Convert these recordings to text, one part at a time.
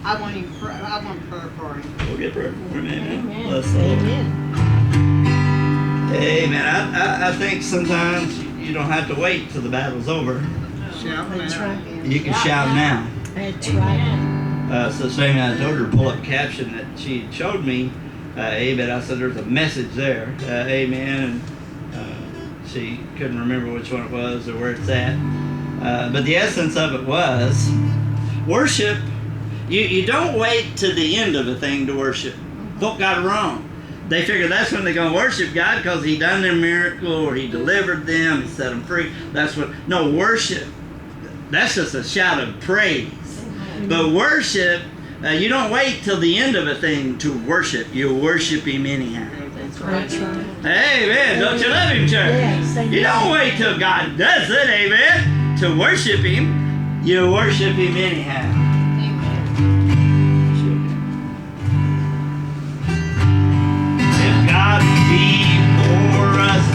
I want prayer for him. We'll get prayer for him. Amen. Amen. Bless the Lord. Amen. Amen. I think sometimes you don't have to wait till the battle's over. Shout That's now. right. You can shout now. That's right. So Sammy, I told her to pull up a caption that she showed me. Amen. I said there's a message there. Amen. And she couldn't remember which one it was or where it's at. But the essence of it was worship. You don't wait to the end of a thing to worship. Folk got it wrong. They figure that's when they're going to worship God because he done their miracle or he delivered them, he set them free. That's what. No, worship. That's just a shout of praise. But worship, you don't wait till the end of a thing to worship. You worship him anyhow. That's right. Amen. Don't you love him, church? Yes, amen. You don't wait till God does it, amen, to worship him. You worship him anyhow. If God be for us,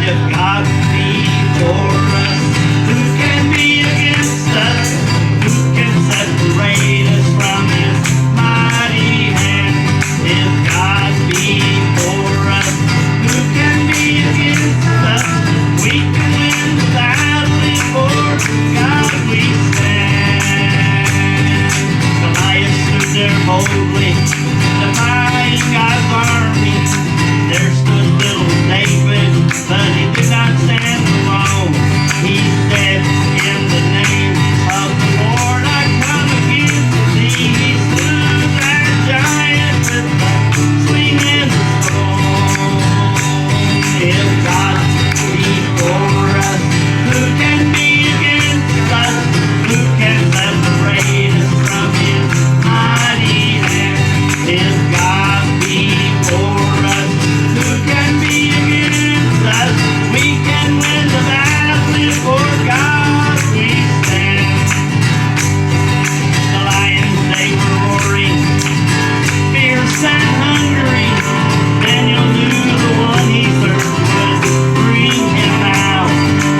if God be for us, who can be against us? Who can separate us from his mighty hand? If God be for us, who can be against us? We can win the battle for God we stand. Goliath stood there boldly, defying God's army. There stood little David, but he did not stand alone. He said, in the name of the Lord I come against thee. He slew that giant with the sling and the stone. If God be for us, who can be against us? Who can separate us from his mighty hand? If God be for us, who can be against us? We can win the battle if for God we stand. The lions, they were roaring, fierce and hungry. Daniel knew the one he served would bring him out.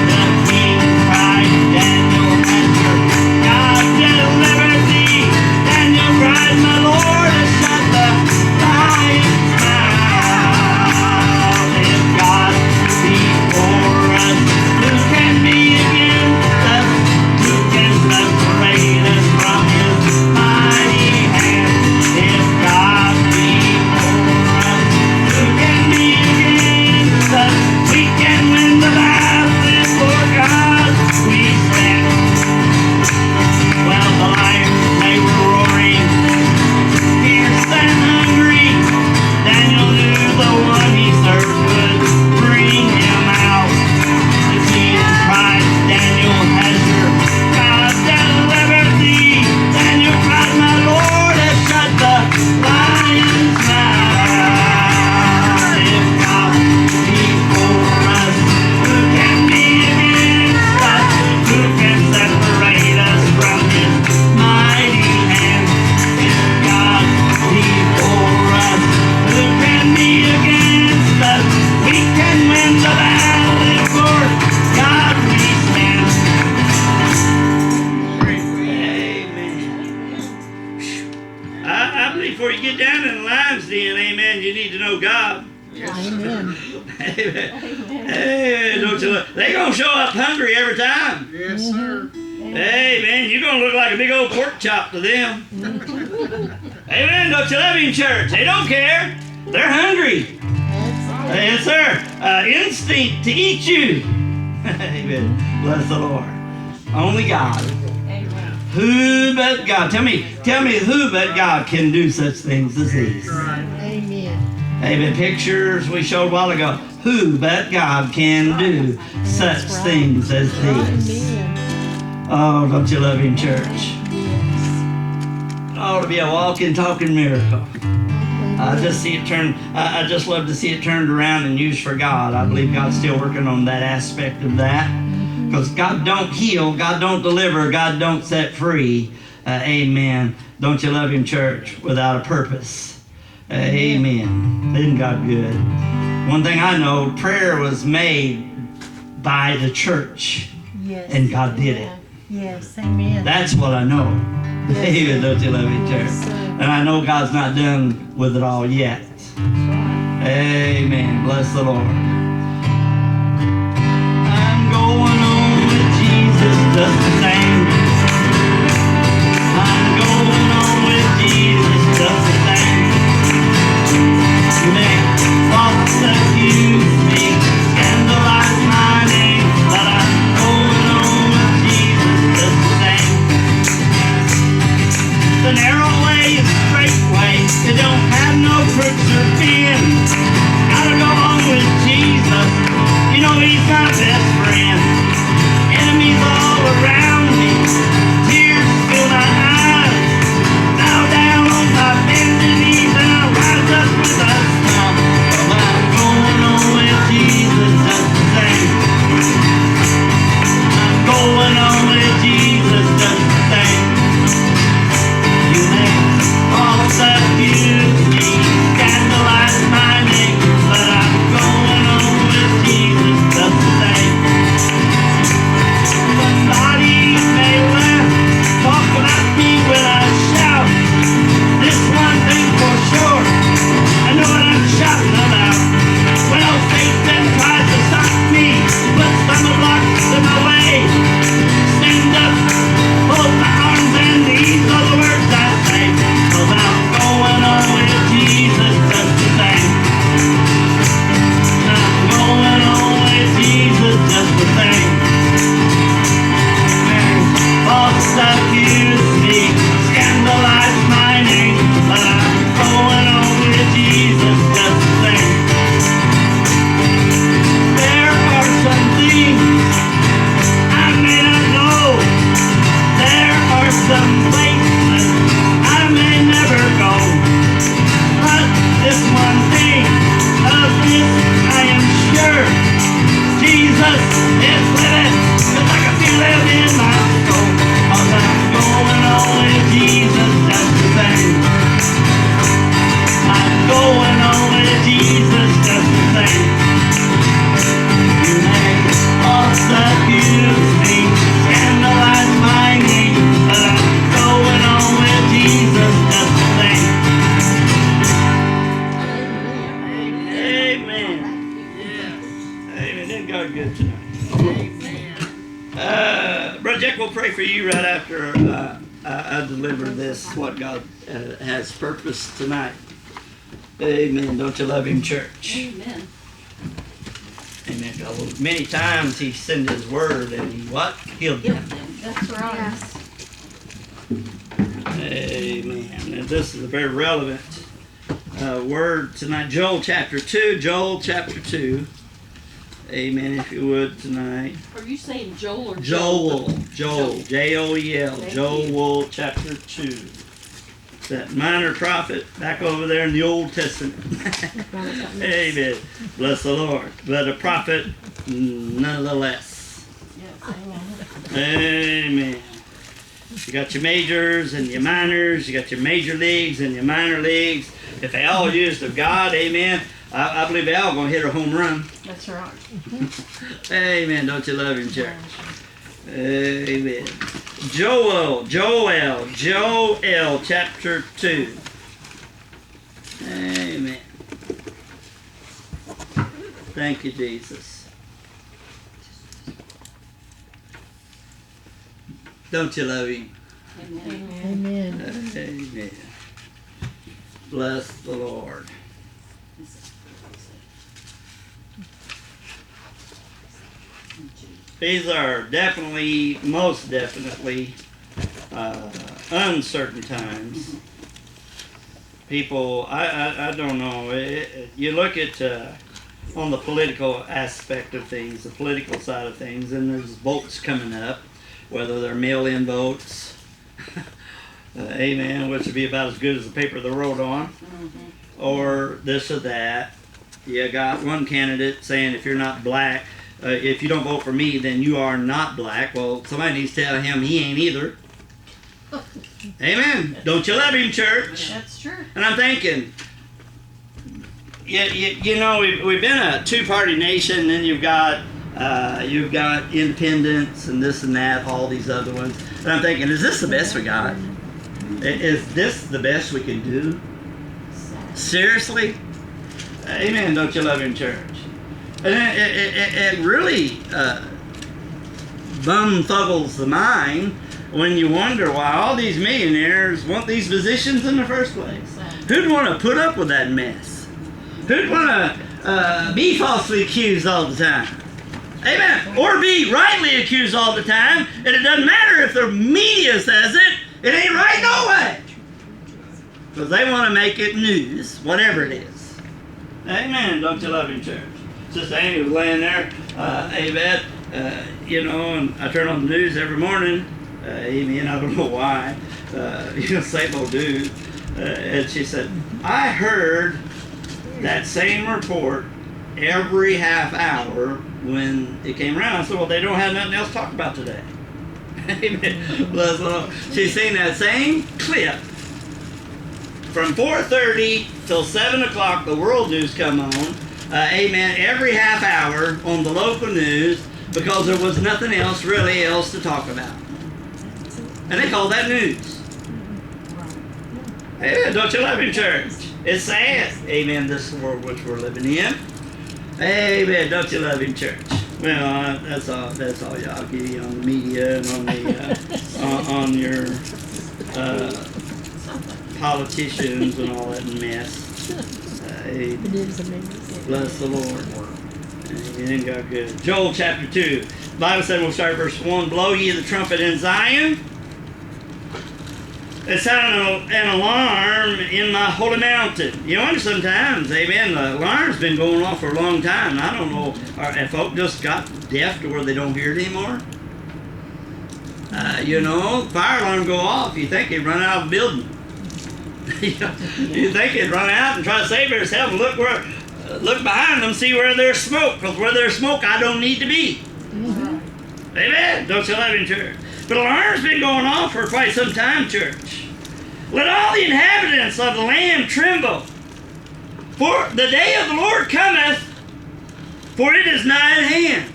The king cried, Daniel answered, God deliver thee. Daniel cried, my Lord has shut the lion's mouth. If God be for us, who can be against us? Who can separate us from his mighty hand? If God be for us, who can be against us? We can win the battle if for God we stand. Well, the lions, they were roaring, fierce and hungry. Daniel knew the one he served would bring him out. The king cried, Daniel has your God delivered thee. Daniel cried, my Lord has shut the lion's mouth. If God be for us, who can be against us? Who can separate us from his mighty hand? If God be for us, who can be against us? We can win the battle if for God we stand. Amen. I believe before you get down in the lion's den, amen, you need to know God. Amen. Amen. Hey, don't you look? They're going to show up hungry every time. Yes, sir. Hey, man, you're going to look like a big old pork chop to them. Amen. Don't you love him, church? They don't care. They're hungry. Yes, sir. Instinct to eat you. Amen. Bless the Lord. Only God. Who but God? Tell me who but God can do such things as these. Amen. Amen. Pictures we showed a while ago. Who but God can do such things as these? Amen. Oh, don't you love him, church? Yes. It ought to be a walking, talking miracle. I just see it turn. I just love to see it turned around and used for God. I believe God's still working on that aspect of that. Because God don't heal, God don't deliver, God don't set free. Amen. Don't you love him, church, without a purpose? Amen. Isn't God good? One thing I know, prayer was made by the church. Yes. And God did it. Yes, amen. That's what I know. David, don't you love me, church? Yes, sir. And I know God's not done with it all yet. That's right. Amen. Bless the Lord. I'm going on with Jesus just the same. I'm going on with Jesus just the same. You may false accuse me, scandalize my name, but I'm going on with Jesus just the same. The narrow way is straight way. It don't have no crooks or pins. Gotta go on with Jesus. You know he's my best friend. Enemies all around me. Tears fill my eyes. Bow down on my bended knees and I rise up with a smile. Well, I'm going on with Jesus just the same. I'm going on with Jesus just the same. You may false accuse me, scandalize my name, but I'm going on with Jesus just the same. Somebody may laugh, talk about me when I shout. This one thing for sure, I know what I'm shouting about. Well, Satan tries to stop me, but stumble blocks in my way. Stand up, hold my arms, and these are the words I say. 'Cause I'm going on with Jesus just the same. I'm going on with Jesus just the same. False accuse me, scandalize my name, but I'm going on with Jesus just the same. There are some things I may not know. There are some places I may never go. But this one thing, of this I am sure. Jesus is living, just like I feel it in my soul. 'Cause I'm going on with Jesus just the same. I'm going on with Jesus just the same. You may false accuse me, scandalize my name, but I'm going on with Jesus just the same. Amen. Amen. Isn't God good tonight? Brother Jack will pray for you right after I deliver this, what God has purposed tonight. Amen. Don't you love him, church? Amen. Amen. God, many times he sent his word and he what? Healed them. That's right. Amen. And this is a very relevant word tonight. Joel chapter 2. Joel chapter 2. Amen. If you would tonight. Are you saying Joel or Joel. Joel. J-O-E-L. Thank Joel chapter 2. That minor prophet back over there in the Old Testament. Amen. Bless the Lord. But a prophet nonetheless. Yes. Amen. You got your majors and your minors. You got your major leagues and your minor leagues. If they all used of God, amen, I believe they all going to hit a home run. That's right. Amen. Don't you love him, church? Amen. Joel chapter 2. Amen. Thank you, Jesus. Don't you love him? Amen. Amen. Amen. Bless the Lord. These are definitely, most definitely, uncertain times. People, I don't know. You look at on the political aspect of things, the political side of things, and there's votes coming up, whether they're mail-in votes, amen, which would be about as good as the paper they wrote on, or this or that. You got one candidate saying if you're not black, if you don't vote for me, then you are not black. Well, somebody needs to tell him he ain't either. Amen. Don't you love him, church? That's true. And I'm thinking, you know, we've been a two-party nation, and then you've got You've got Independence and this and that, all these other ones. And I'm thinking, is this the best we got? Is this the best we can do? Seriously? Amen. Don't you love Him, church? And it really bumfuggles the mind when you wonder why all these millionaires want these positions in the first place. Who'd want to put up with that mess? Who'd want to be falsely accused all the time? Amen. Or be rightly accused all the time, and it doesn't matter if the media says it, it ain't right no way. Because they want to make it news, whatever it is. Amen. Don't you love Him, church? Sister Amy was laying there, amen, and I turn on the news every morning, amen, I don't know why, same old dude, and she said, I heard that same report every half hour when it came around. I said, well, they don't have nothing else to talk about today. Amen. Bless the Lord. She's seen that same clip from 4:30 till 7 o'clock, the world news come on, amen, every half hour on the local news, because there was nothing else really else to talk about. And they call that news. Amen. Don't you love Him, church? It's sad. Amen. This world which we're living in. Amen. Don't you love Him, church? Well, that's all y'all give you on the media and on the on your politicians and all that mess. It is amazing. Bless the Lord. Amen. God good. Joel chapter 2. The Bible said, we'll start at verse 1. Blow ye the trumpet in Zion. It sounded an alarm in my holy mountain. You know, sometimes, amen, the alarm's been going off for a long time. I don't know if folk just got deaf to where they don't hear it anymore. Fire alarm go off. You think they'd run out of the building. You think they'd run out and try to save themselves and look behind them, see where there's smoke. Because where there's smoke, I don't need to be. Mm-hmm. Amen. Don't you love Him, church? But alarm's been going on for quite some time, church. Let all the inhabitants of the land tremble. For the day of the Lord cometh, for it is nigh at hand.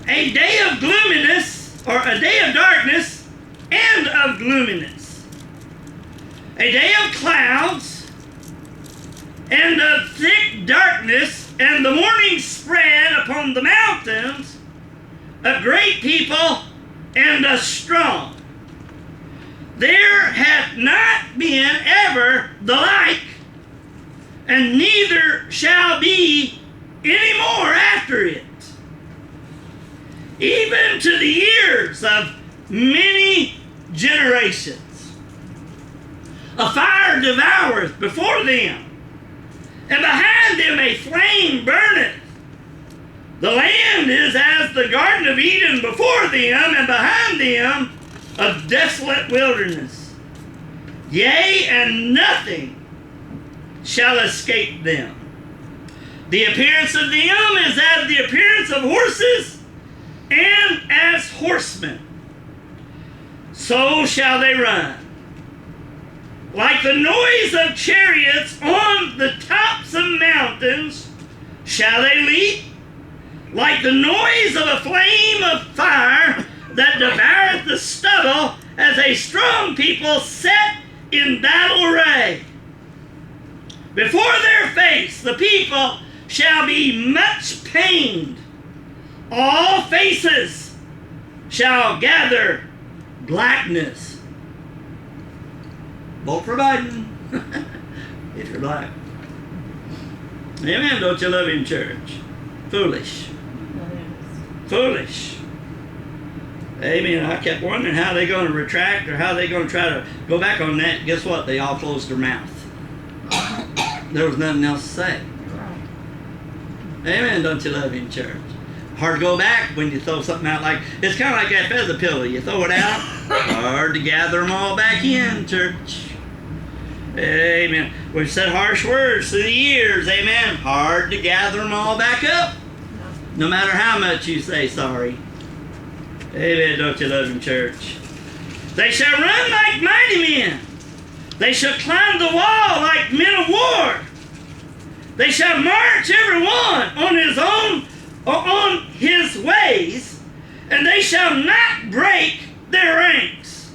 A day of gloominess, or a day of darkness, and of gloominess. A day of clouds, and of thick darkness, and the morning spread upon the mountains, a great people and a strong. There hath not been ever the like, and neither shall be any more after it. Even to the years of many generations. A fire devoureth before them, and behind them a flame burneth. The land is as the Garden of Eden before them, and behind them a desolate wilderness. Yea, and nothing shall escape them. The appearance of them is as the appearance of horses, and as horsemen. So shall they run. Like the noise of chariots on the tops of mountains shall they leap. Like the noise of a flame of fire that devoureth the stubble, as a strong people set in battle array. Before their face the people shall be much pained. All faces shall gather blackness. Vote for Biden if you're black. Amen. Don't you love Him, church? Foolish. Foolish. Amen. I kept wondering how they're going to retract or how they're going to try to go back on that. Guess what? They all closed their mouth. There was nothing else to say. Amen. Don't you love Him, church? Hard to go back when you throw something out like, it's kind of like that feather pillow. You throw it out, hard to gather them all back in, church. Amen. We've said harsh words through the years. Amen. Hard to gather them all back up. No matter how much you say sorry. Amen. Don't you love Him, church? They shall run like mighty men. They shall climb the wall like men of war. They shall march every one on his own on his ways, and they shall not break their ranks.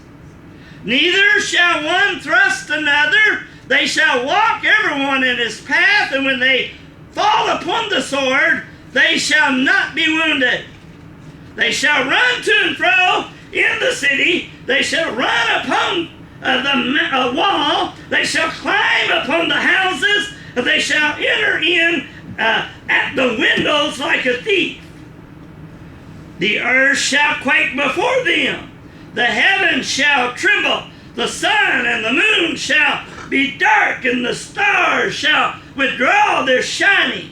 Neither shall one thrust another. They shall walk everyone in his path, and when they fall upon the sword, they shall not be wounded. They shall run to and fro in the city. They shall run upon the wall. They shall climb upon the houses. They shall enter in at the windows like a thief. The earth shall quake before them. The heavens shall tremble. The sun and the moon shall be dark, and the stars shall withdraw their shining.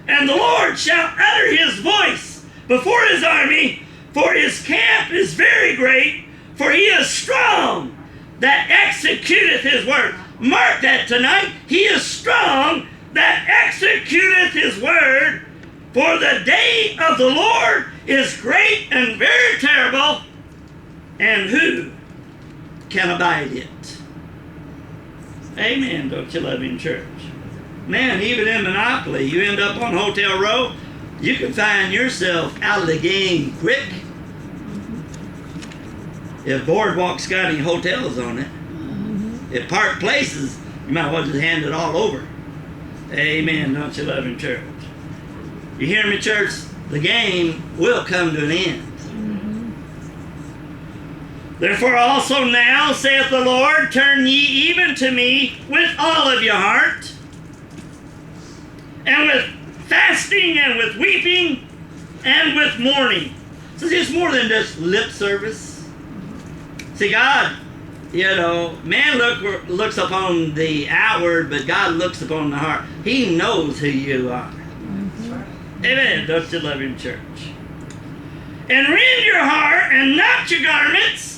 And the Lord shall utter his voice before his army, for his camp is very great, for he is strong that executeth his word. Mark that tonight. He is strong that executeth his word, for the day of the Lord is great and very terrible, and who can abide it? Amen. Don't you love him, church? Man, even in Monopoly, you end up on Hotel Row, you can find yourself out of the game quick. If Boardwalk's got any hotels on it, if Park Places, you might well just hand it all over. Amen. Don't you love him, church? You hear me, church? The game will come to an end. Therefore also now, saith the Lord, turn ye even to me with all of your heart, and with fasting, and with weeping, and with mourning. So it's more than just lip service. See, God, man looks upon the outward, but God looks upon the heart. He knows who you are. Amen. Don't you love him, church? And rend your heart, and not your garments.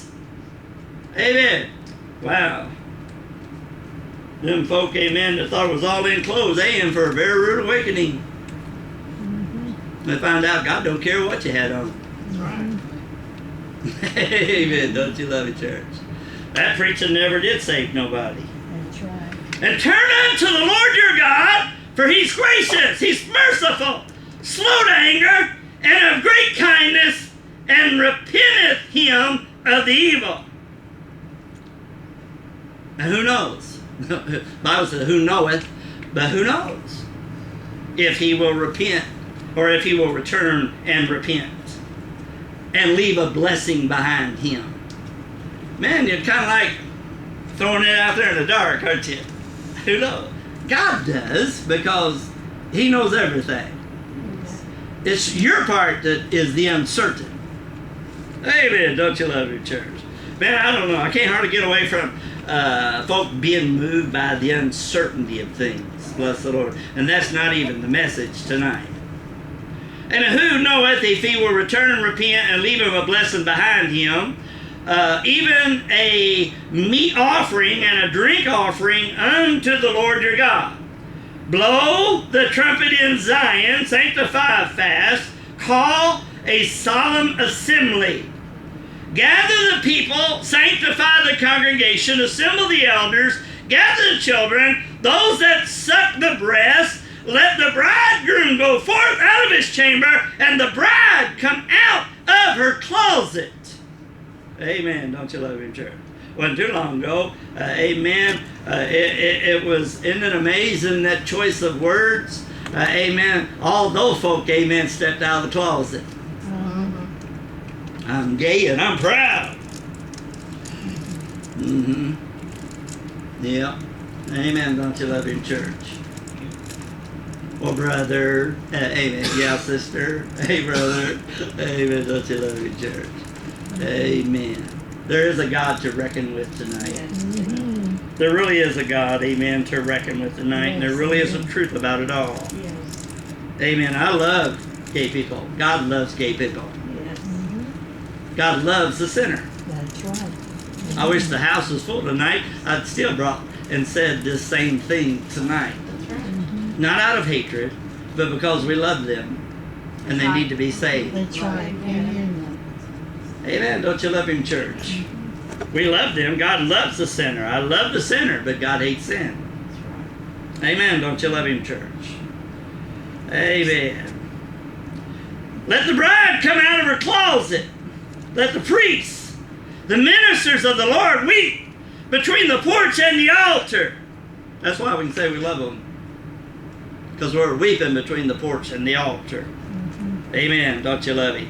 Amen. Wow. Them folk, amen, that thought it was all in clothes, they in for a very rude awakening. They found out God don't care what you had on. That's right. Amen. Don't you love it, church? That preaching never did save nobody. That's right. And turn unto the Lord your God, for he's gracious, he's merciful, slow to anger, and of great kindness, and repenteth him of the evil. And who knows? The Bible says, who knoweth, but who knows if he will repent, or if he will return and repent and leave a blessing behind him. Man, you're kind of like throwing it out there in the dark, aren't you? Who knows? God does, because he knows everything. It's your part that is the uncertain. Amen. Don't you love your church? Man, I don't know. I can't hardly get away from folk being moved by the uncertainty of things. Bless the Lord. And that's not even the message tonight. And who knoweth if he will return and repent and leave him a blessing behind him, even a meat offering and a drink offering unto the Lord your God. Blow the trumpet in Zion, sanctify a fast, call a solemn assembly. Gather the people, sanctify the congregation, assemble the elders, gather the children, those that suck the breast. Let the bridegroom go forth out of his chamber, and the bride come out of her closet. Amen. Don't you love him, church? Wasn't too long ago. Amen. Isn't it amazing, that choice of words? Amen. All those folk, amen, stepped out of the closet. I'm gay and I'm proud. Yeah. Amen. Don't you love your church? Well, brother. Amen. Yeah, sister. Hey, brother. Amen. Don't you love your church? Amen. There is a God to reckon with tonight. There really is a God, amen, to reckon with tonight. And there really is some truth about it all. Amen. I love gay people. God loves gay people. God loves the sinner. That's right. I wish the house was full tonight. I'd still brought and said this same thing tonight. Not out of hatred, but because we love them and they need to be saved. That's right. Amen. Amen. Don't you love him, church? We love them. God loves the sinner. I love the sinner, but God hates sin. Amen. Don't you love him, church? Amen. Let the bride come out of her closet. Let the priests, the ministers of the Lord, weep between the porch and the altar. That's why we can say we love them. Because we're weeping between the porch and the altar. Amen. Don't you love him?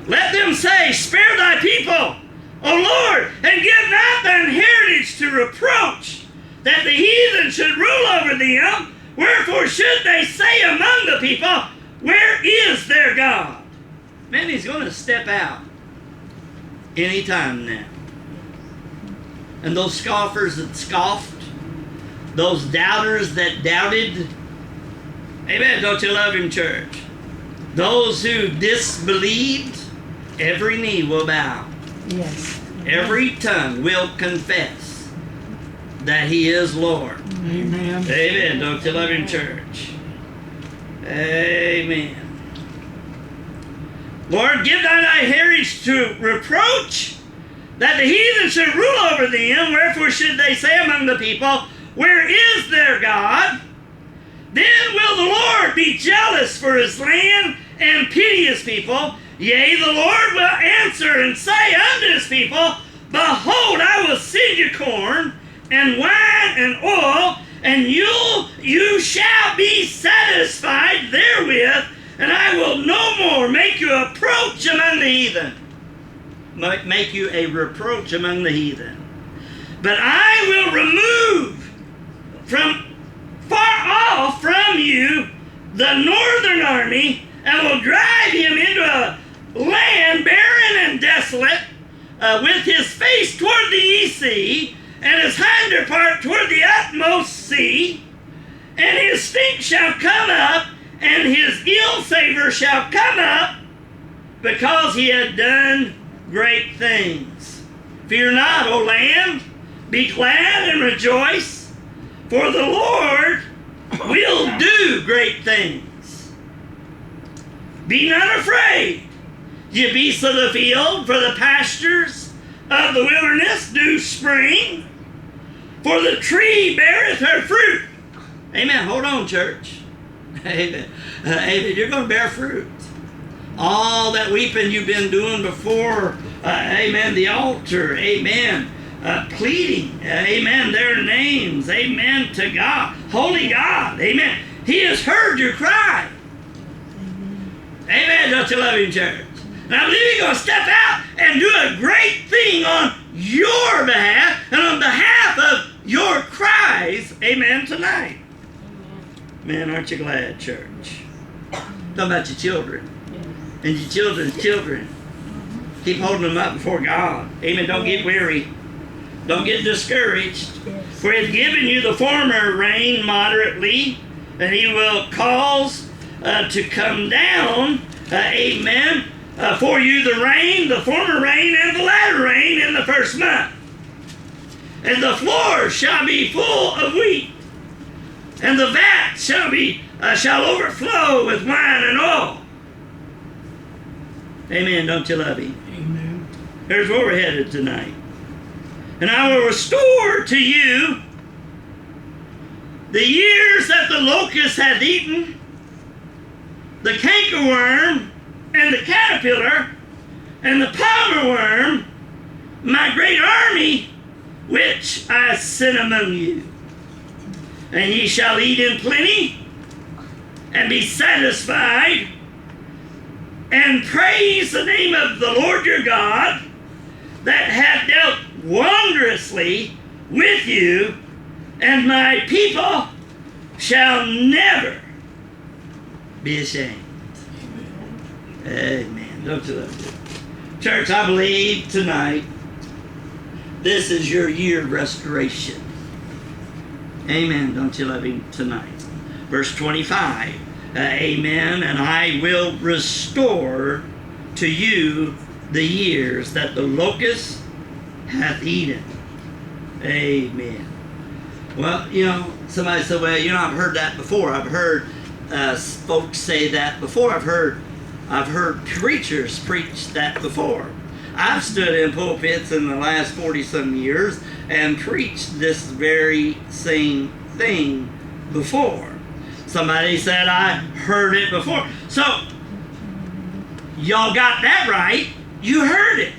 Let them say, spare thy people, O Lord, and give not thine heritage to reproach, that the heathen should rule over them. Wherefore should they say among the people, where is their God? Man, he's going to step out any time now. And those scoffers that scoffed, those doubters that doubted, amen, don't you love him, church? Those who disbelieved, every knee will bow. Yes. Every tongue will confess that he is Lord. Amen. Amen. Don't you love him, church? Amen. Lord, give thine thy heritage to reproach, that the heathen should rule over them. Wherefore should they say among the people, where is their God? Then will the Lord be jealous for his land and pity his people. Yea, the Lord will answer and say unto his people, behold, I will send you corn and wine and oil, and you shall be satisfied therewith, and I will no more make you a reproach among the heathen. Make you a reproach among the heathen. But I will remove from far off from you the northern army, and will drive him into a land barren and desolate, with his face toward the east sea, and his hinder part toward the utmost sea. And his stink shall come up, and his ill savor shall come up, because he had done great things. Fear not, O land, be glad and rejoice, for the Lord will do great things. Be not afraid, ye beasts of the field, for the pastures of the wilderness do spring, for the tree beareth her fruit. Amen. Hold on, church. Amen. Amen. You're going to bear fruit. All that weeping you've been doing before, amen, the altar, amen, pleading, amen, their names, amen, to God, holy God, amen. He has heard your cry. Amen. Don't you love him, church? And I believe he's going to step out and do a great thing on your behalf and on behalf of your cries, amen, tonight. Man, aren't you glad, church? Talking about your children and your children's children. Keep holding them up before God. Amen. Don't get weary. Don't get discouraged. For he has given you the former rain moderately, and he will cause to come down, amen, for you the former rain and the latter rain in the first month. And the floor shall be full of wheat, and the vat shall overflow with wine and oil. Amen. Don't you love him? Amen. Here's where we're headed tonight. And I will restore to you the years that the locust hath eaten, the cankerworm, and the caterpillar, and the palmer worm, my great army, which I sent among you. And ye shall eat in plenty, and be satisfied, and praise the name of the Lord your God, that hath dealt wondrously with you, and my people shall never be ashamed. Amen. Don't you love it? Church, I believe tonight this is your year of restoration. Amen. Don't you love him tonight? Verse 25. Amen. And I will restore to you the years that the locust hath eaten. Amen. Well, you know, somebody said, well, you know, I've heard that before. I've heard folks say that before. I've heard preachers preach that before. I've stood in pulpits in the last 40-some years and preached this very same thing before. Somebody said I heard it before. So, Y'all got that right. You heard it.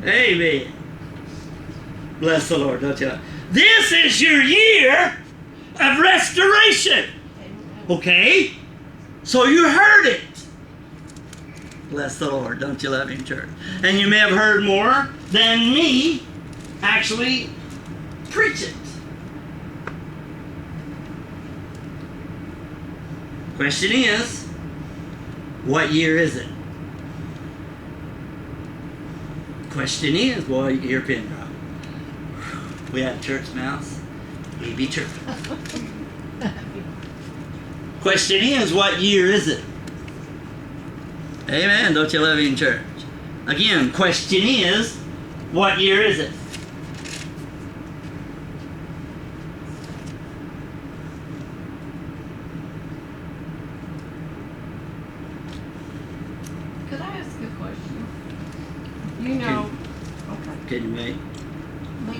Amen. Bless the Lord, don't you? This is your year of restoration. Okay? So you heard it. Bless the Lord, don't you love him, church? And you may have heard more than me actually preach it. Question is, what year is it? Question is, boy, your pin drop. We had church mouse. We be church. Question is, what year is it? Amen. Don't you love him, church? Again, question is, what year is it? Could I ask a question? You know, okay. Can you wait?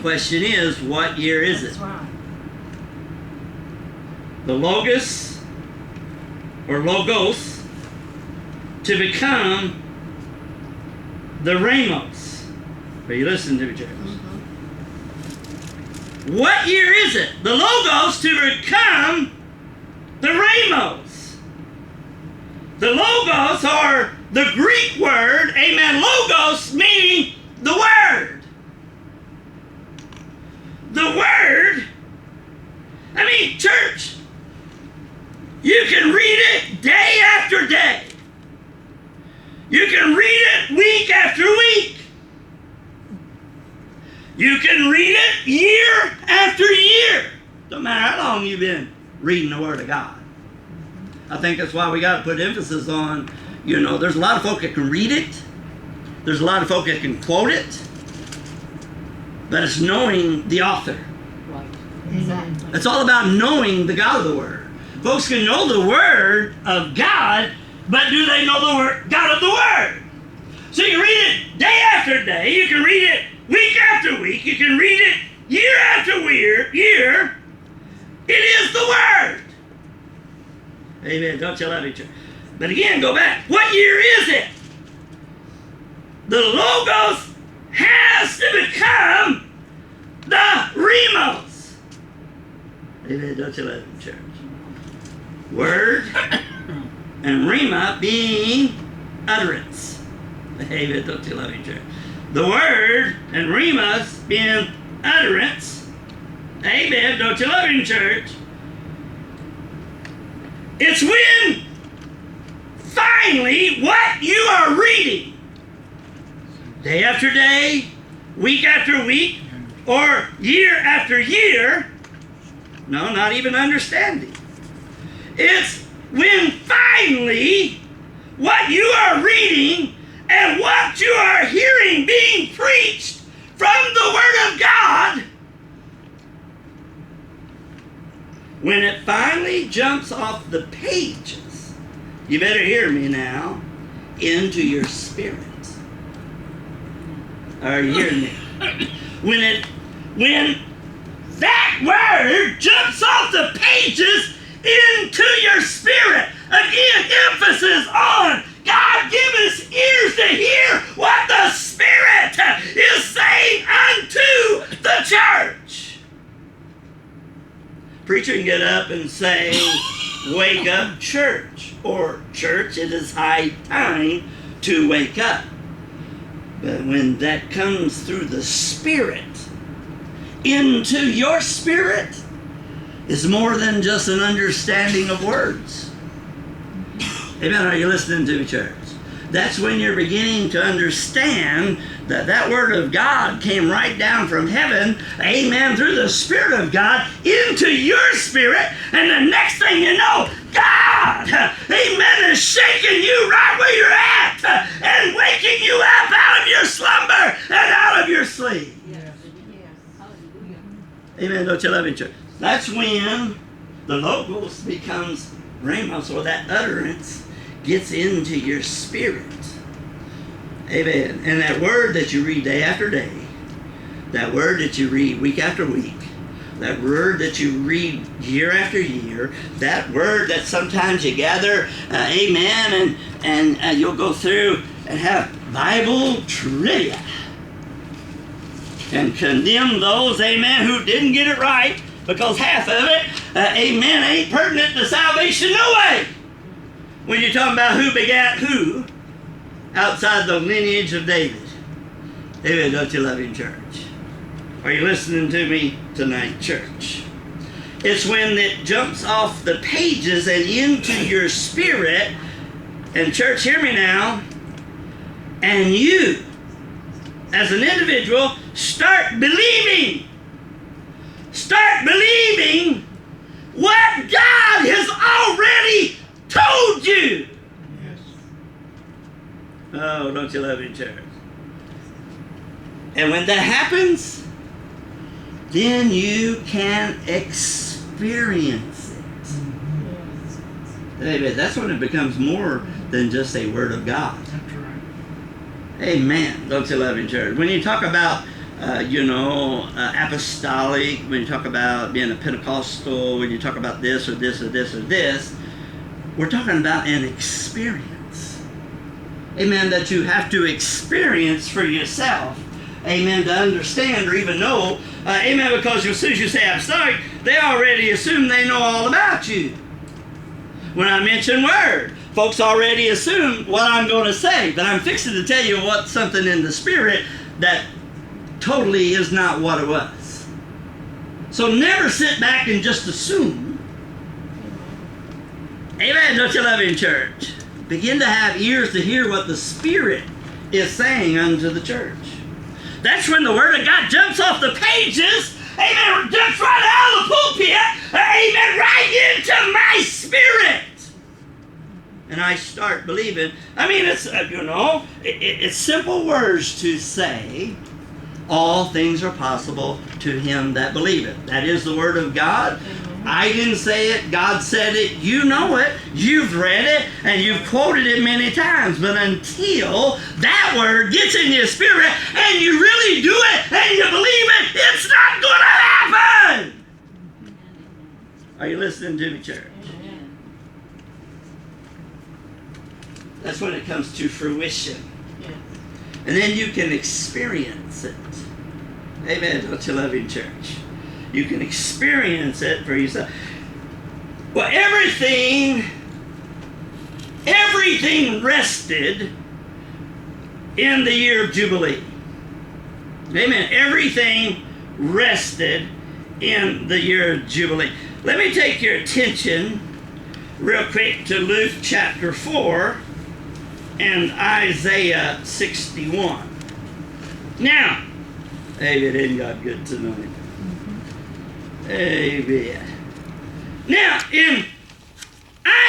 Question is, what year is That's it? right. The logos or logos to become the ramos. Are you listening to me, church? What year is it? The logos to become the ramos. The logos are the Greek word, amen. Logos meaning the word. The word. I mean, church, you can read it day after day. You can read it week after week. You can read it year after year. Don't matter how long you've been reading the Word of God. I think that's why we got to put emphasis on, there's a lot of folk that can read it. There's a lot of folk that can quote it. But it's knowing the author. Right. Exactly. It's all about knowing the God of the Word. Folks can know the Word of God, but do they know the God of the Word? So you can read it day after day. You can read it week after week. You can read it year after year. It is the Word. Amen. Don't you love each other? But again, go back. What year is it? The Logos has to become the Remos. Amen. Don't you love him, church? Word and Rema being utterance. Amen. Don't you love him, church? The Word and Remus being utterance. Amen. Don't you love him, church? It's when finally what you are reading day after day, week after week, or year after year, no, not even understanding. It's when finally what you are reading and what you are hearing being preached from the Word of God, when it finally jumps off the pages, you better hear me now, into your spirit. Are you hearing me? When that word jumps off the pages into your spirit, again, emphasis on God give us ears to hear what the Spirit is saying unto the church. Preacher can get up and say, wake up, church. Or, church, it is high time to wake up. But when that comes through the Spirit, into your spirit, is more than just an understanding of words. Amen. Are you listening to me, church? That's when you're beginning to understand that that Word of God came right down from heaven, amen, through the Spirit of God into your spirit, and the next thing you know, God, amen, is shaking you right where you're at and waking you up out of your slumber and out of your sleep. Yes. Yes. Hallelujah. Amen. Don't you love each other? That's when the Logos becomes Ramos, or that utterance gets into your spirit. Amen. And that word that you read day after day, that word that you read week after week, that word that you read year after year, that word that sometimes you gather, amen, and you'll go through and have Bible trivia and condemn those, amen, who didn't get it right, because half of it, amen, ain't pertinent to salvation no way. When you're talking about who begat who outside the lineage of David. David, don't you love him, church? Are you listening to me tonight, church? It's when it jumps off the pages and into your spirit, and church, hear me now, and you, as an individual, start believing what God has already told you. Yes. Oh, don't you love him, church? And when that happens, then you can experience it. Amen. That's when it becomes more than just a word of God. That's right. Amen. Don't you love him, church? When you talk about, apostolic, when you talk about being a Pentecostal, when you talk about this or this or this or this, we're talking about an experience. Amen. That you have to experience for yourself. Amen. To understand or even know. Amen. Because as soon as you say apostolic, they already assume they know all about you. When I mention word, folks already assume what I'm going to say. But I'm fixing to tell you what something in the spirit that totally is not what it was. So never sit back and just assume. Amen. Don't you love him, church? Begin to have ears to hear what the Spirit is saying unto the church. That's when the Word of God jumps off the pages, amen, jumps right out of the pulpit, amen, right into my spirit. And I start believing. I mean, it's, it's simple words to say, all things are possible to him that believeth. That is the Word of God. I didn't say it. God said it. You know it. You've read it, and you've quoted it many times. But until that word gets in your spirit, and you really do it, and you believe it, it's not going to happen. Are you listening to me, church? That's when it comes to fruition. And then you can experience it. Amen. Don't you love him, church? You can experience it for yourself. Well, everything rested in the year of Jubilee. Amen. Everything rested in the year of Jubilee. Let me take your attention real quick to Luke chapter 4 and Isaiah 61. Now, amen, ain't God good tonight? Amen. Now, in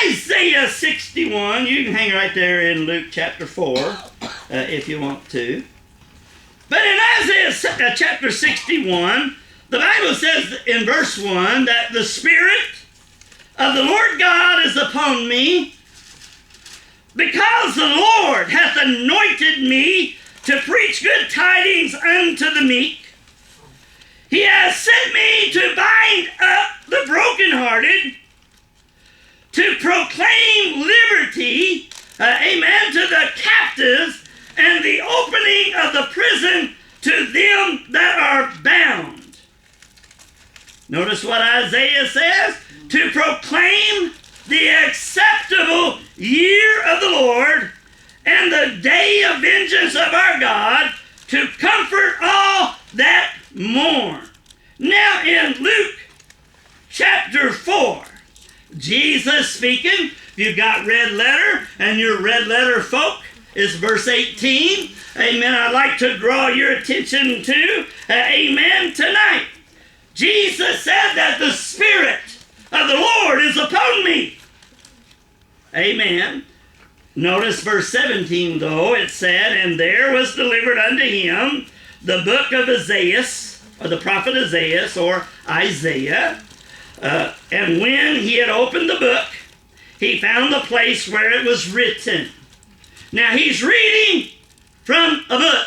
Isaiah 61, you can hang right there in Luke chapter 4 if you want to. But in Isaiah chapter 61, the Bible says in verse 1 that the Spirit of the Lord God is upon me, because the Lord hath anointed me to preach good tidings unto the meek. He has sent me to bind up the brokenhearted, to proclaim liberty, amen, to the captives, and the opening of the prison to them that are bound. Notice what Isaiah says, to proclaim the acceptable year of the Lord and the day of vengeance of our God, to comfort all that mourn. Now in Luke chapter 4, Jesus speaking. If you've got red letter and your red letter folk, is verse 18. Amen. I'd like to draw your attention to, amen, tonight. Jesus said that the Spirit of the Lord is upon me. Amen. Notice verse 17, though. It said, and there was delivered unto him the book of Isaiah, or the prophet Isaiah, or Isaiah. And when he had opened the book, he found the place where it was written. Now he's reading from a book.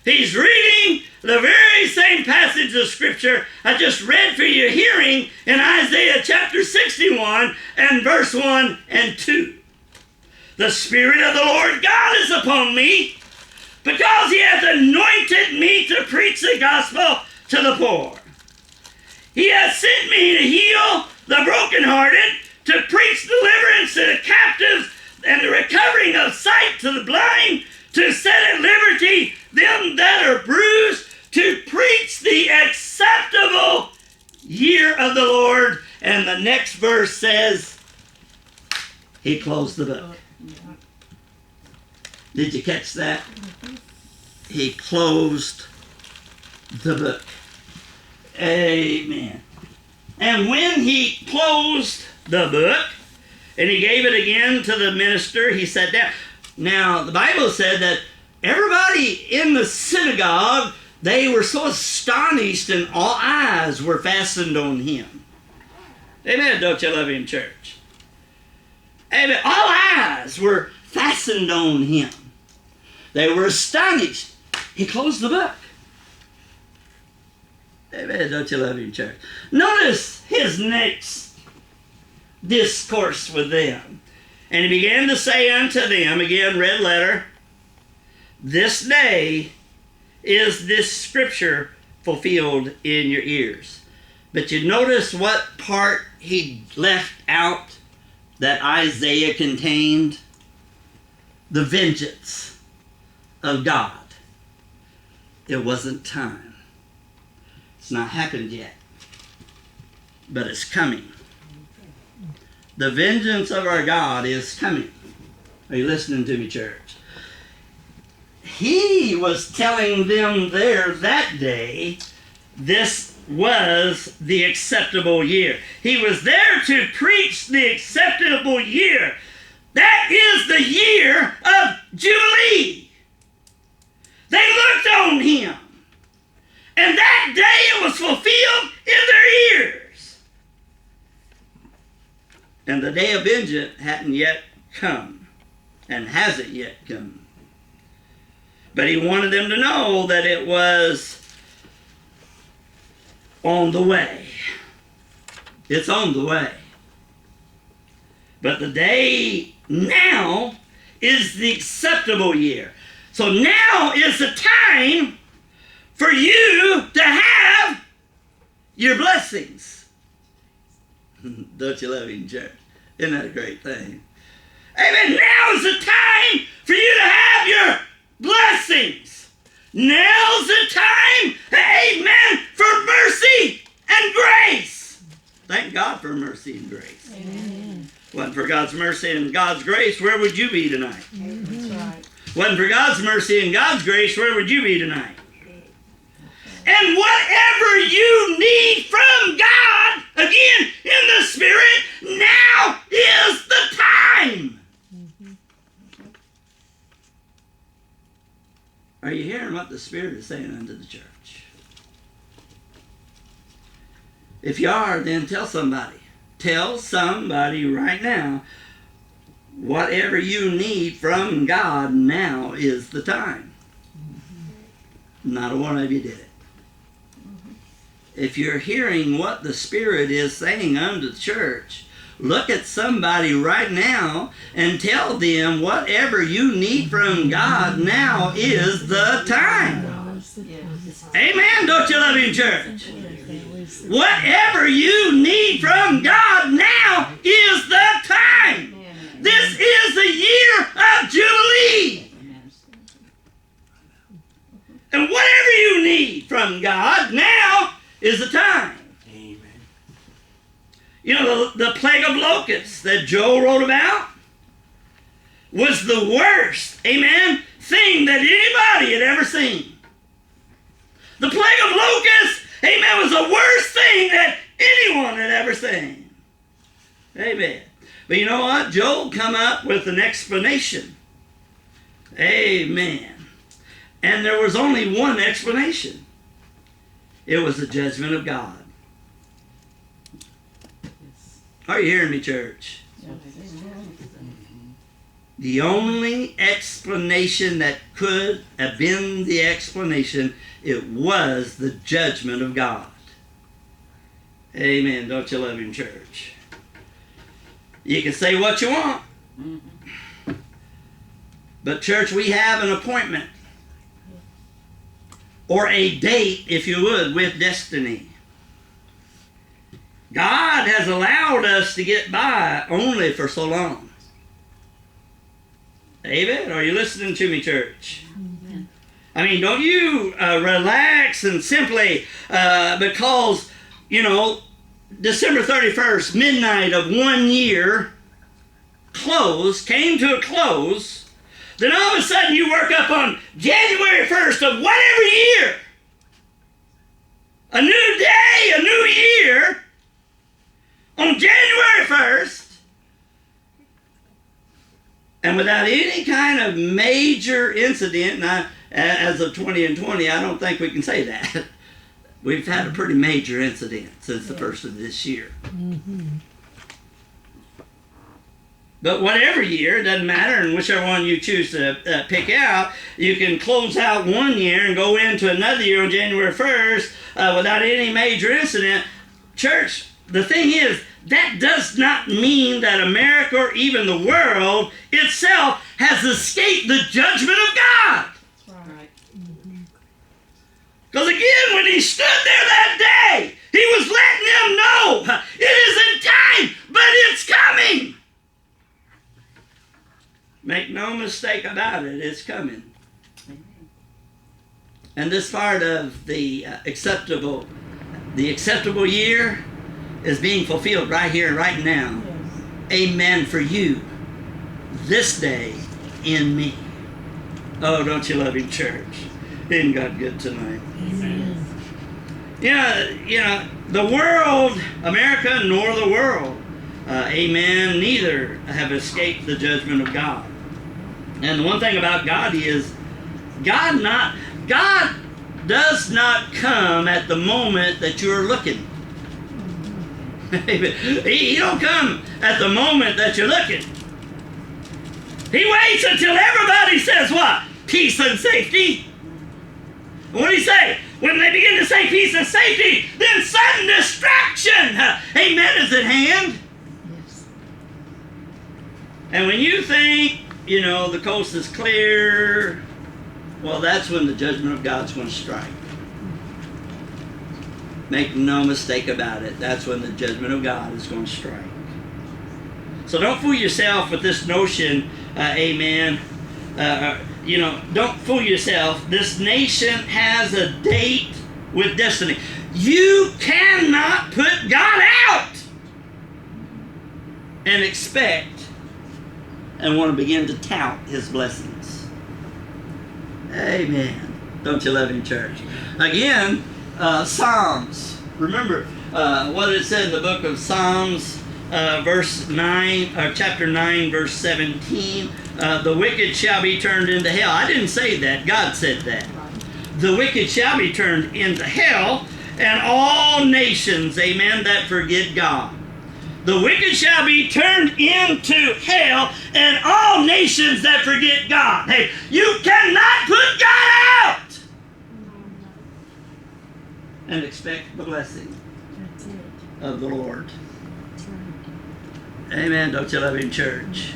He's reading the very same passage of Scripture I just read for your hearing in Isaiah chapter 61 and verse 1 and 2. The Spirit of the Lord God is upon me, because he hath anointed me to preach the gospel to the poor. He hath sent me to heal the brokenhearted, to preach deliverance to the captives, and the recovering of sight to the blind, to set at liberty them that are bruised, to preach the acceptable year of the Lord. And the next verse says, he closed the book. Did you catch that? He closed the book. Amen. And when he closed the book, and he gave it again to the minister, he sat down. Now, the Bible said that everybody in the synagogue, they were so astonished and all eyes were fastened on him. Amen. Don't you love him, church? Amen. All eyes were fastened on him. They were astonished. He closed the book. Amen. Don't you love him, church? Notice his next discourse with them. And he began to say unto them, again, red letter, this day is this scripture fulfilled in your ears. But you notice what part he left out that Isaiah contained? The vengeance of God. It wasn't time. It's not happened yet. But it's coming. The vengeance of our God is coming. Are you listening to me, church? He was telling them there that day, this was the acceptable year. He was there to preach the acceptable year. That is the year of Jubilee. They looked on him. And that day it was fulfilled in their ears. And the day of vengeance hadn't yet come, and hasn't yet come. But he wanted them to know that it was on the way. It's on the way. But the day now is the acceptable year. So now is the time for you to have your blessings. Don't you love him, church? Isn't that a great thing? Amen. Now is the time for you to have your blessings. Now's the time, amen, for mercy and grace. Thank God for mercy and grace. Amen. Wasn't for God's mercy and God's grace, where would you be tonight? That's right. Wasn't for God's mercy and God's grace, where would you be tonight? And whatever you need from God, again, in the Spirit, now is the time. Are you hearing what the Spirit is saying unto the church? If you are, then tell somebody. Tell somebody right now, whatever you need from God, now is the time. Not a one of you did it. If you're hearing what the Spirit is saying unto the church, look at somebody right now and tell them whatever you need from God, now is the time. Amen. Don't you love him, church? Whatever you need from God, now is the time. This is the year of Jubilee. And whatever you need from God, now is the time. Amen. You know, the plague of locusts that Joel wrote about was the worst, amen, thing that anybody had ever seen. The plague of locusts, amen, was the worst thing that anyone had ever seen. Amen. But you know what? Joel come up with an explanation. Amen. And there was only one explanation. It was the judgment of God. Are you hearing me, church? The only explanation that could have been the explanation, it was the judgment of God. Amen. Don't you love him, church? You can say what you want. But church, we have an appointment. Or a date, if you would, with destiny. God has allowed us to get by only for so long. Amen? Are you listening to me, church? Amen. I mean, don't you relax and simply because, you know, December 31st, midnight of 1 year, came to a close, then all of a sudden you work up on January 1st of whatever year. A new day, a new year, on January 1st, and without any kind of major incident, and as of 20 and 20, I don't think we can say that. We've had a pretty major incident since the first of this year. But whatever year, it doesn't matter, and whichever one you choose to pick out, you can close out 1 year and go into another year on January 1st without any major incident. Church, the thing is, that does not mean that America or even the world itself has escaped the judgment of God. That's right. Because again, when he stood there that day, he was letting them know, it isn't time, but it's coming. Make no mistake about it, it's coming. And this part of the acceptable year is being fulfilled right here and right now. Yes. Amen for you this day in me. Oh, don't you love him, church? Isn't God good tonight? Amen. You know, the world, America nor the world, amen, neither have escaped the judgment of God. And the one thing about God is, God does not come at the moment that you're looking. He don't come at the moment that you're looking. He waits until everybody says what? Peace and safety. What do he say? When they begin to say peace and safety, then sudden destruction, amen, is at hand. Yes. And when you think, you know, the coast is clear, well, that's when the judgment of God's going to strike. Make no mistake about it. That's when the judgment of God is going to strike. So don't fool yourself with this notion, amen. Don't fool yourself. This nation has a date with destiny. You cannot put God out and expect and want to begin to tout his blessings. Amen. Don't you love him, church? Again, Psalms. Remember what it said in the book of Psalms, chapter 9, verse 17. The wicked shall be turned into hell. I didn't say that. God said that. The wicked shall be turned into hell, and all nations, amen, that forget God. The wicked shall be turned into hell, and all nations that forget God. Hey, you cannot put God out and expect the blessing That's it. of the Lord. That's right. Amen. Don't you love him, church?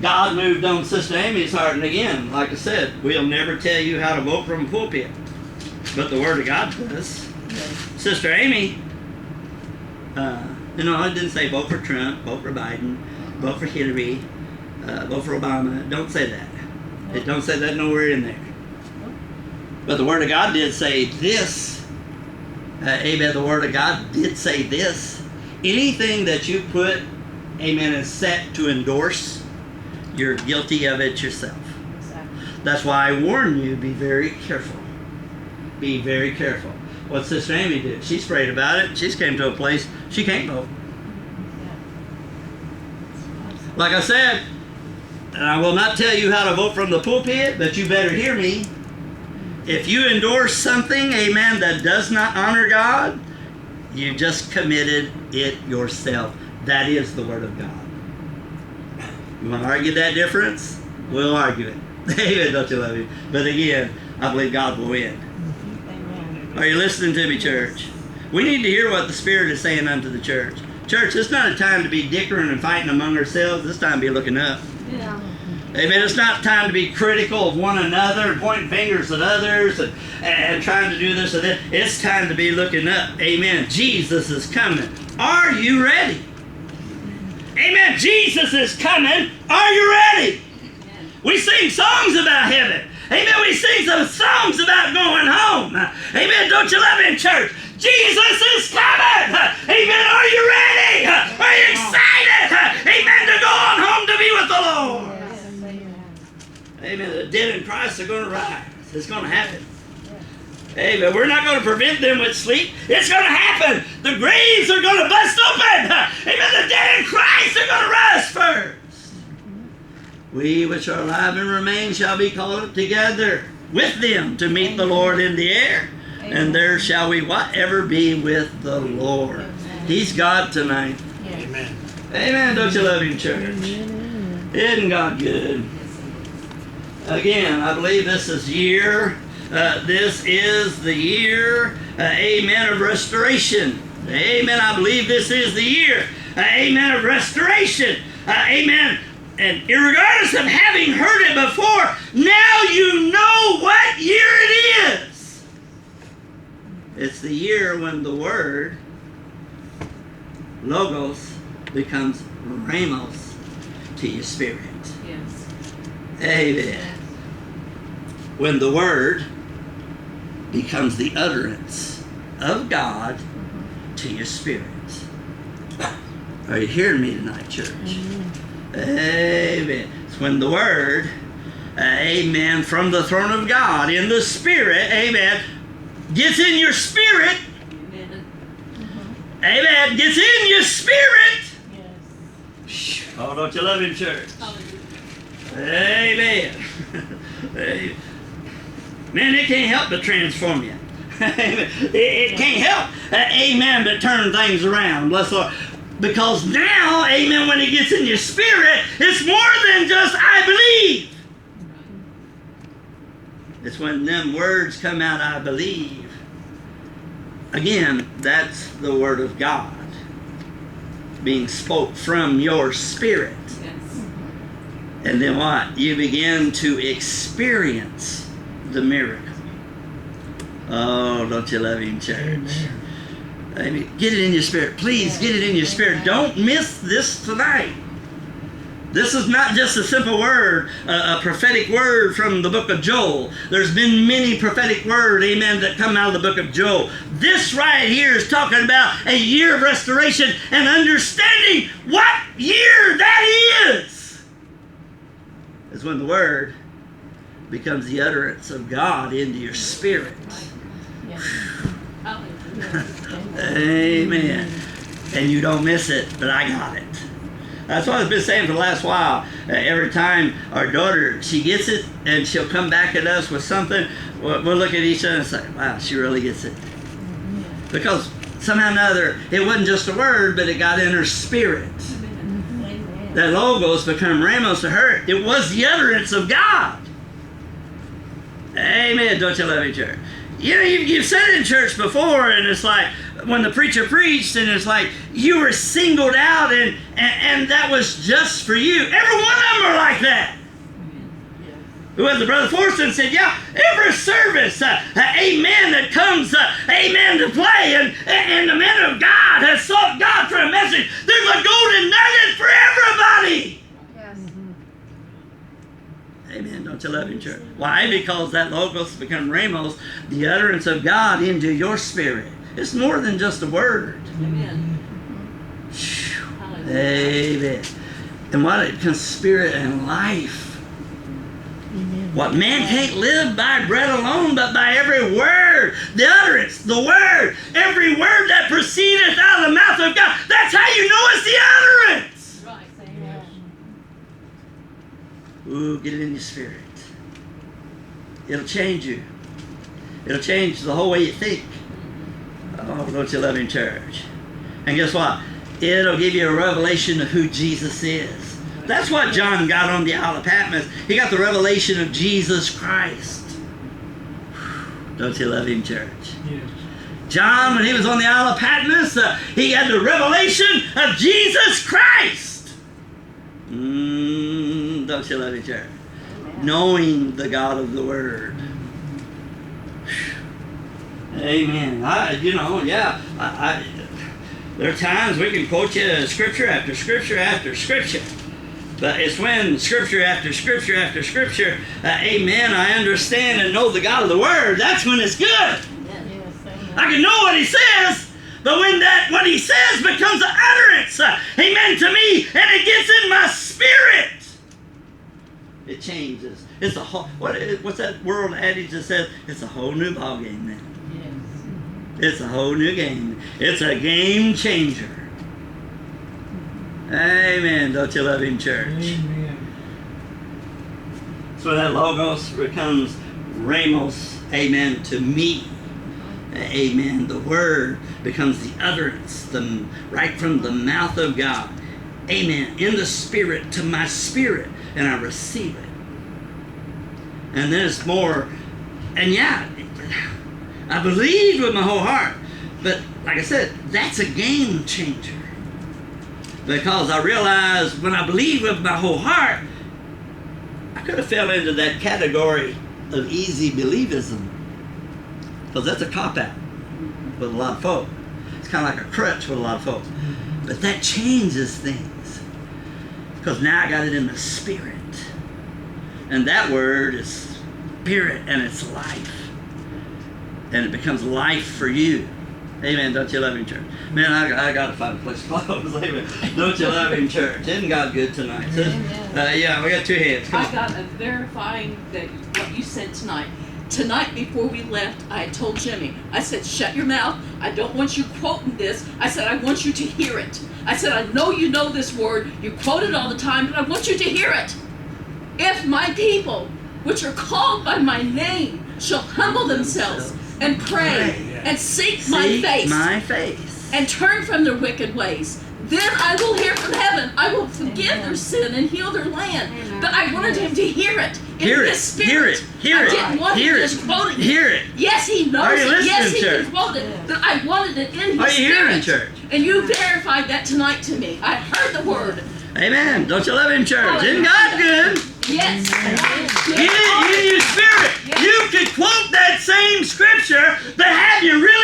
God moved on Sister Amy's heart, and again, like I said, we'll never tell you how to vote from a pulpit, but the Word of God does. Yes. Sister Amy, it didn't say vote for Trump, vote for Biden, vote for Hillary, vote for Obama. Don't say that. It don't say that nowhere in there. But the Word of God did say this. Amen. The Word of God did say this. Anything that you put, amen, is set to endorse, you're guilty of it yourself. Exactly. That's why I warn you, be very careful. Be very careful. What Sister Amy did, she's prayed about it. She's came to a place she can't vote. Like I said, and I will not tell you how to vote from the pulpit, but you better hear me. If you endorse something, amen, that does not honor God, you just committed it yourself. That is the Word of God. You want to argue that difference? We'll argue it. Amen, don't you love me? But again, I believe God will win. Amen. Are you listening to me, church? We need to hear what the Spirit is saying unto the church. Church, it's not a time to be dickering and fighting among ourselves. It's time to be looking up. Yeah. Amen. It's not time to be critical of one another and pointing fingers at others and trying to do this or that. It's time to be looking up. Amen. Jesus is coming. Are you ready? Amen. Jesus is coming. Are you ready? We sing songs about heaven. Amen. We sing some songs about going home. Amen. Don't you love Him, church? Jesus is coming. Amen. Are you ready? Are you excited? Amen. To go on home to be with the Lord. Yes, amen. Amen. The dead in Christ are going to rise. It's going to happen. Amen. We're not going to prevent them with sleep. It's going to happen. The graves are going to bust open. Amen. The dead in Christ are going to rise first. We which are alive and remain shall be called up together with them to meet the Lord in the air. And there shall we whatever be with the Lord. He's God tonight. Amen. Amen. Don't you love Him, church? Isn't God good? Again, I believe this is the year, amen, of restoration. Amen. I believe this is the year, amen, of restoration. Amen. And regardless of having heard it before, now you know what year it is. It's the year when the word, logos, becomes ramos to your spirit. Yes. Amen. When the word becomes the utterance of God to your spirit. Are you hearing me tonight, church? Amen. It's when the word, amen, from the throne of God in the spirit, amen, gets in your spirit. Amen. Gets in your spirit. Yes. Oh, don't you love Him, church? Amen. Amen. Man, it can't help but transform you. It can't help, amen, but turn things around. Bless the Lord. Because now, amen, when it gets in your spirit, it's more than just I believe. It's when them words come out, I believe. Again, that's the word of God being spoke from your spirit. Yes. And then what? You begin to experience the miracle. Oh, don't you love Him, church? Amen. Get it in your spirit. Please get it in your spirit. Don't miss this tonight. This is not just a simple word, a prophetic word from the book of Joel. There's been many prophetic words, amen, that come out of the book of Joel. This right here is talking about a year of restoration and understanding what year that is. It's when the word becomes the utterance of God into your spirit. Yes. Amen. And you don't miss it, but I got it. That's what I've been saying for the last while. Every time our daughter, she gets it, and she'll come back at us with something, we'll look at each other and say, wow, she really gets it. Because somehow or another, it wasn't just a word, but it got in her spirit. That logos become ramos to her. It was the utterance of God. Amen. Don't you love me, church? You know, you've said it in church before, and it's like when the preacher preached, and it's like you were singled out, and that was just for you. Every one of them are like that. Who was the Brother Forston said, yeah, every service, amen, that comes, amen, to play, and the man of God has sought God for a message. There's a golden nugget for everybody. Yes. Amen. Don't you love Him, church? Why? Because that logos become ramos, the utterance of God into your spirit. It's more than just a word. Amen. Amen. And what it becomes spirit and life. What man can't live by bread alone, but by every word, the utterance, the word, every word that proceedeth out of the mouth of God. That's how you know it's the utterance. Right. Ooh, get it in your spirit. It'll change you. It'll change the whole way you think. Oh, don't you love Him, church? And guess what? It'll give you a revelation of who Jesus is. That's what John got on the Isle of Patmos. He got the revelation of Jesus Christ. Don't you love him, church? Yes. John, when he was on the Isle of Patmos, he had the revelation of Jesus Christ. Don't you love him, church? Knowing the God of the Word. Amen. There are times we can quote you scripture after scripture after scripture. But it's when scripture after scripture after scripture, amen, I understand and know the God of the Word, that's when it's good. Yes, amen. I can know what he says, but when what he says becomes an utterance, amen, to me, and it gets in my spirit, it changes. It's a whole, what's that world adage that says, it's a whole new ball game then. It's a whole new game. It's a game changer. Amen. Don't you love him, church? Amen. So that logos becomes ramos, amen, to me. Amen. The word becomes the utterance, right from the mouth of God. Amen. In the spirit to my spirit, and I receive it. And then it's more, and yeah, I believed with my whole heart. But like I said, that's a game changer. Because I realized when I believed with my whole heart, I could have fell into that category of easy believism. Because that's a cop-out with a lot of folk. It's kind of like a crutch with a lot of folk. But that changes things. Because now I got it in the spirit. And that word is spirit and it's life. And it becomes life for you. Amen. Don't you love him, church? Man, I got to find a place to close. Amen. Don't you love him, church? Isn't God good tonight? Yeah, we got two hands. Come I on. got a verifying that what you said tonight. Tonight before we left, I told Jimmy, I said, shut your mouth. I don't want you quoting this. I said, I want you to hear it. I said, I know you know this word. You quote it all the time, but I want you to hear it. If my people, which are called by my name, shall humble themselves and pray and seek my face and turn from their wicked ways, then I will hear from heaven. I will forgive their sin and heal their land. But I wanted him to hear it in his spirit. I didn't want him just quoting it. Yes, he knows Are you it. listening, Yes, he church? can quote it. But I wanted it in his Are you hearing, spirit. church? And you verified that tonight to me. I heard the word. Amen. Don't you love him, church? Isn't God good? Yes. You didn't use spirit. You could quote that same scripture, but have you really